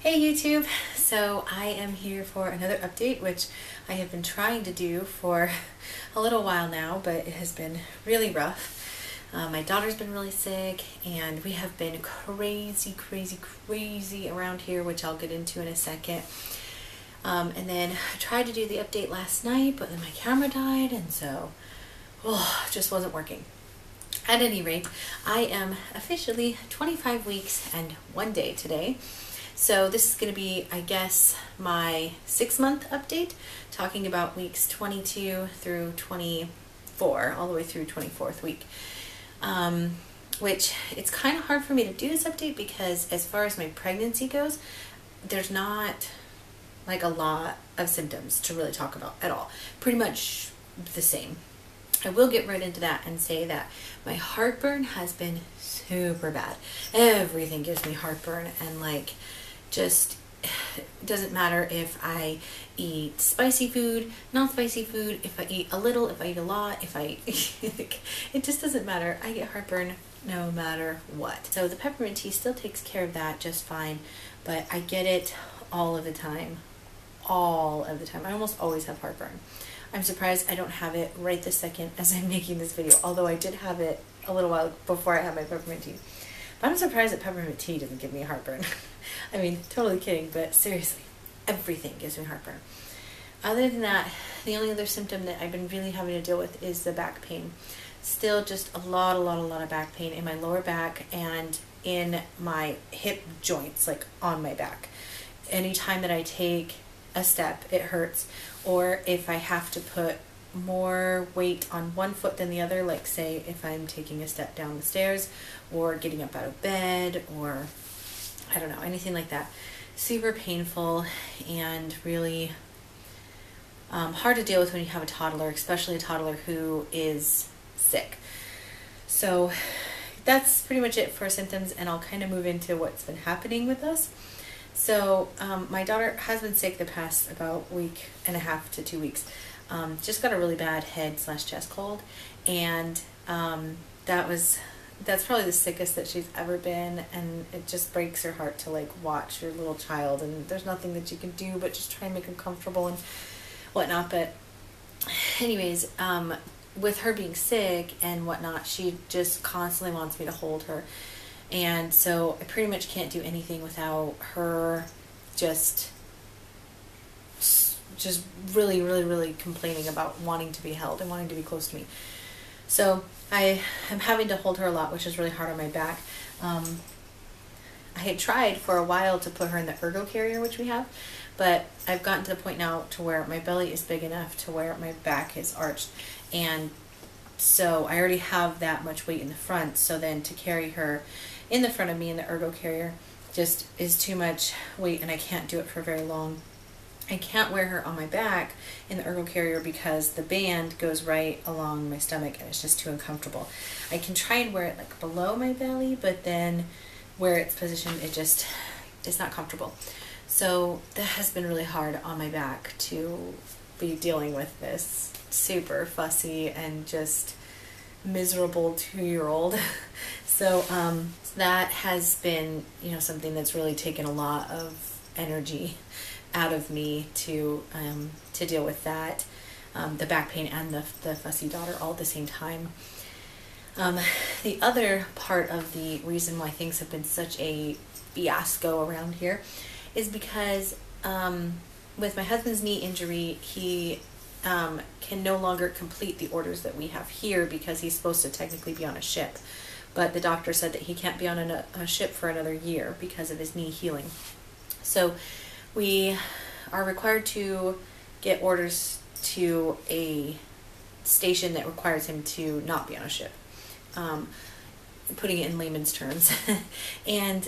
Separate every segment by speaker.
Speaker 1: Hey YouTube! So I am here for another update, which I have been trying to do for a little while now, but it has been really rough. My daughter's been really sick, and we have been crazy around here, which I'll get into in a second. And then I tried to do the update last night, but then my camera died, and so it just wasn't working. At any rate, I am officially 25 weeks and 1 day today. So this is going to be, I guess, my 6-month update, talking about weeks 22 through 24, all the way through 24th week. Which it's kind of hard for me to do this update because as far as my pregnancy goes, there's not like a lot of symptoms to really talk about at all. Pretty much the same. I will get right into that and say that my heartburn has been super bad. Everything gives me heartburn, and like, just it doesn't matter if I eat spicy food, non-spicy food, if I eat a little, if I eat a lot, if I it just doesn't matter. I get heartburn no matter what. So the peppermint tea still takes care of that just fine, but I get it all of the time. All of the time. I almost always have heartburn. I'm surprised I don't have it right this second as I'm making this video, although I did have it a little while before I had my peppermint tea. But I'm surprised that peppermint tea doesn't give me heartburn. I mean, totally kidding, but seriously, everything gives me heartburn. Other than that, the only other symptom that I've been really having to deal with is the back pain. Still just a lot of back pain in my lower back and in my hip joints, like on my back. Anytime that I take a step, it hurts. Or if I have to put more weight on one foot than the other, like say if I'm taking a step down the stairs or getting up out of bed, or I don't know, anything like that. Super painful and really hard to deal with when you have a toddler, especially a toddler who is sick. So that's pretty much it for symptoms, and I'll kind of move into what's been happening with us. So my daughter has been sick the past about week and a half to 2 weeks. Just got a really bad head/chest cold, and that's probably the sickest that she's ever been, and it just breaks her heart to like watch your little child, and there's nothing that you can do but just try and make them comfortable and whatnot. But anyways, with her being sick and whatnot, she just constantly wants me to hold her, and so I pretty much can't do anything without her just really complaining about wanting to be held and wanting to be close to me. So I am having to hold her a lot, which is really hard on my back. I had tried for a while to put her in the ergo carrier, which we have, but I've gotten to the point now to where my belly is big enough to where my back is arched, and so I already have that much weight in the front, so then to carry her in the front of me in the ergo carrier just is too much weight, and I can't do it for very long. I can't wear her on my back in the ergo carrier because the band goes right along my stomach and it's just too uncomfortable. I can try and wear it like below my belly, but then where it's positioned, it's not comfortable. So that has been really hard on my back to be dealing with this super fussy and just miserable 2-year-old. So that has been, something that's really taken a lot of energy out of me to deal with that, the back pain and the fussy daughter all at the same time. The other part of the reason why things have been such a fiasco around here is because with my husband's knee injury, he can no longer complete the orders that we have here because he's supposed to technically be on a ship, but the doctor said that he can't be on a ship for another year because of his knee healing. So we are required to get orders to a station that requires him to not be on a ship, putting it in layman's terms. And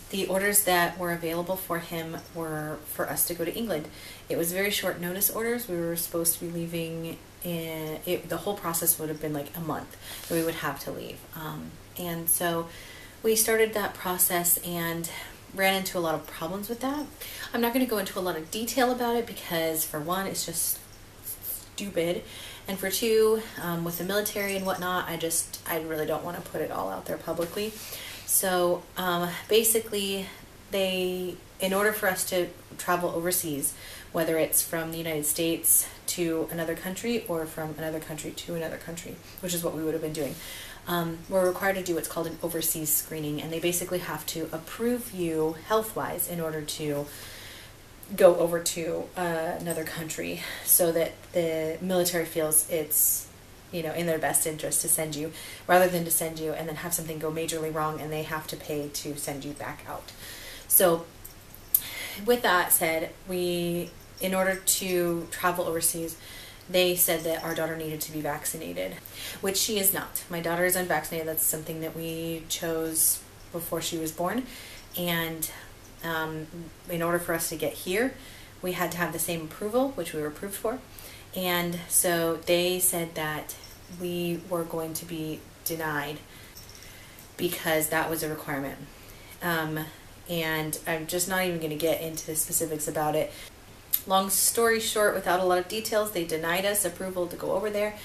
Speaker 1: the orders that were available for him were for us to go to England. It was very short notice orders. We were supposed to be leaving the whole process would have been like a month that we would have to leave. And so we started that process and ran into a lot of problems with that. I'm not going to go into a lot of detail about it because for one, it's just stupid, and for two, with the military and whatnot, I really don't want to put it all out there publicly. So basically in order for us to travel overseas, whether it's from the United States to another country or from another country to another country, which is what we would have been doing, we're required to do what's called an overseas screening, and they basically have to approve you health-wise in order to go over to another country, so that the military feels it's, you know, in their best interest to send you, rather than to send you and then have something go majorly wrong and they have to pay to send you back out. So with that said, in order to travel overseas, they said that our daughter needed to be vaccinated, which she is not. My daughter is unvaccinated. That's something that we chose before she was born. And in order for us to get here, we had to have the same approval, which we were approved for. And so they said that we were going to be denied because that was a requirement. And I'm just not even going to get into the specifics about it. Long story short, without a lot of details, they denied us approval to go over there.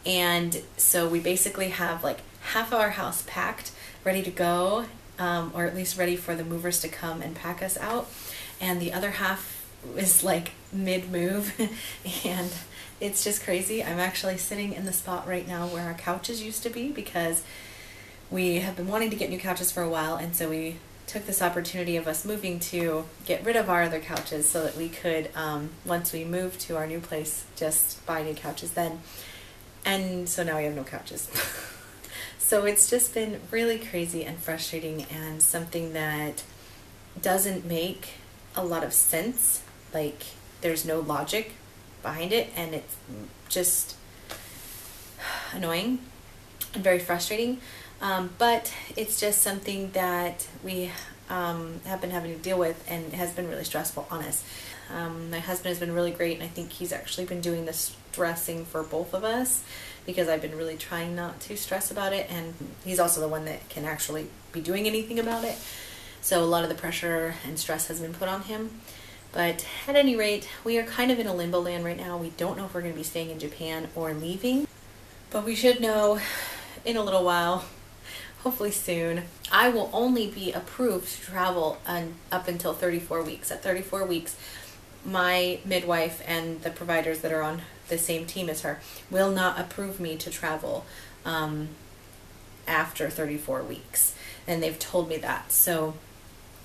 Speaker 1: And so we basically have like half of our house packed, ready to go, or at least ready for the movers to come and pack us out. And the other half is like mid-move. And it's just crazy. I'm actually sitting in the spot right now where our couches used to be, because we have been wanting to get new couches for a while, and so we took this opportunity of us moving to get rid of our other couches so that we could, once we moved to our new place, just buy new couches then. And so now we have no couches. So it's just been really crazy and frustrating, and something that doesn't make a lot of sense. Like, there's no logic behind it, and it's just annoying and very frustrating. But it's just something that we have been having to deal with, and it has been really stressful on us. My husband has been really great, and I think he's actually been doing the stressing for both of us, because I've been really trying not to stress about it, and he's also the one that can actually be doing anything about it. So a lot of the pressure and stress has been put on him. But at any rate, we are kind of in a limbo land right now. We don't know if we're going to be staying in Japan or leaving, but we should know in a little while, hopefully soon. I will only be approved to travel up until 34 weeks. At 34 weeks, my midwife and the providers that are on the same team as her will not approve me to travel after 34 weeks. And they've told me that. So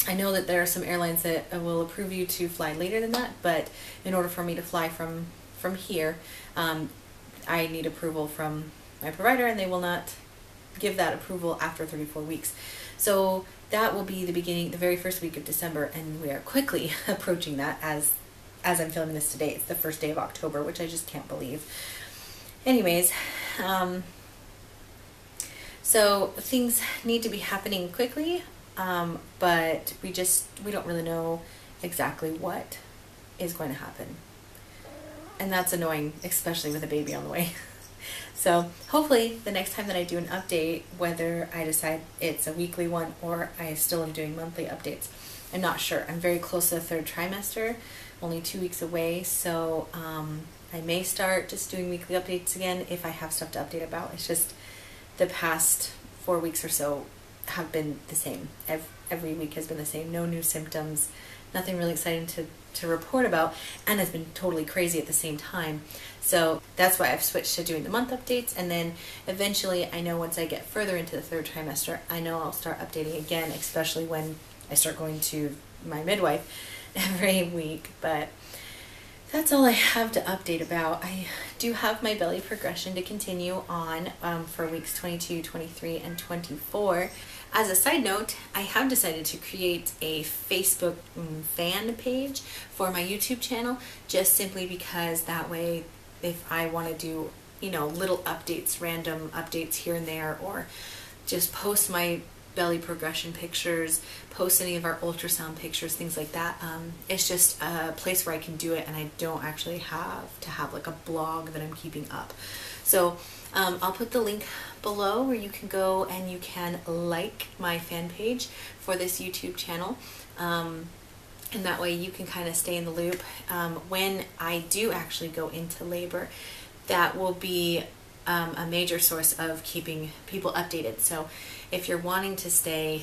Speaker 1: I know that there are some airlines that will approve you to fly later than that, but in order for me to fly from here, I need approval from my provider, and they will not give that approval after 34 weeks. So that will be the very first week of December, and we are quickly approaching that as I'm filming this today. It's the first day of October, which I just can't believe. Anyways, so things need to be happening quickly, but we don't really know exactly what is going to happen. And that's annoying, especially with a baby on the way. So hopefully the next time that I do an update, whether I decide it's a weekly one or I still am doing monthly updates, I'm not sure. I'm very close to the third trimester, only 2 weeks away, so I may start just doing weekly updates again if I have stuff to update about. It's just the past 4 weeks or so have been the same. Every week has been the same. No new symptoms, nothing really exciting to report about, and has been totally crazy at the same time. So that's why I've switched to doing the month updates, and then eventually I know once I get further into the third trimester, I know I'll start updating again, especially when I start going to my midwife every week. But that's all I have to update about. I do have my belly progression to continue on for weeks 22, 23, and 24. As a side note, I have decided to create a Facebook fan page for my YouTube channel, just simply because that way, if I want to do, you know, little updates, random updates here and there, or just post my belly progression pictures, post any of our ultrasound pictures, things like that. It's just a place where I can do it, and I don't actually have to have like a blog that I'm keeping up. So I'll put the link below where you can go and you can like my fan page for this YouTube channel. And that way you can kind of stay in the loop. When I do actually go into labor, that will be a major source of keeping people updated. So if you're wanting to stay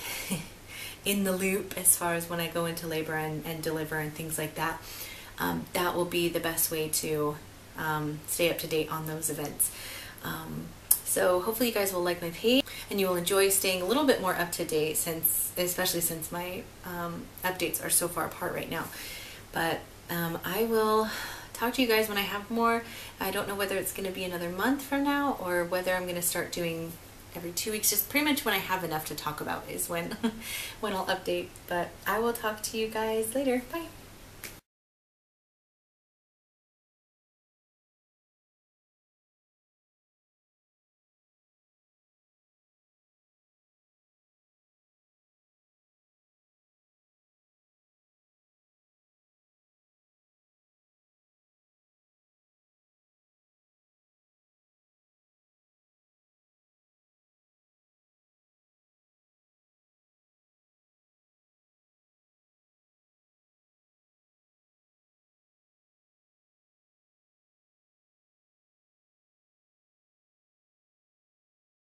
Speaker 1: in the loop as far as when I go into labor and deliver and things like that. That will be the best way to stay up to date on those events. So hopefully you guys will like my page and you will enjoy staying a little bit more up to date, especially since my updates are so far apart right now. But I will talk to you guys when I have more. I don't know whether it's going to be another month from now or whether I'm going to start doing every 2 weeks. Just pretty much when I have enough to talk about is when I'll update. But I will talk to you guys later. Bye.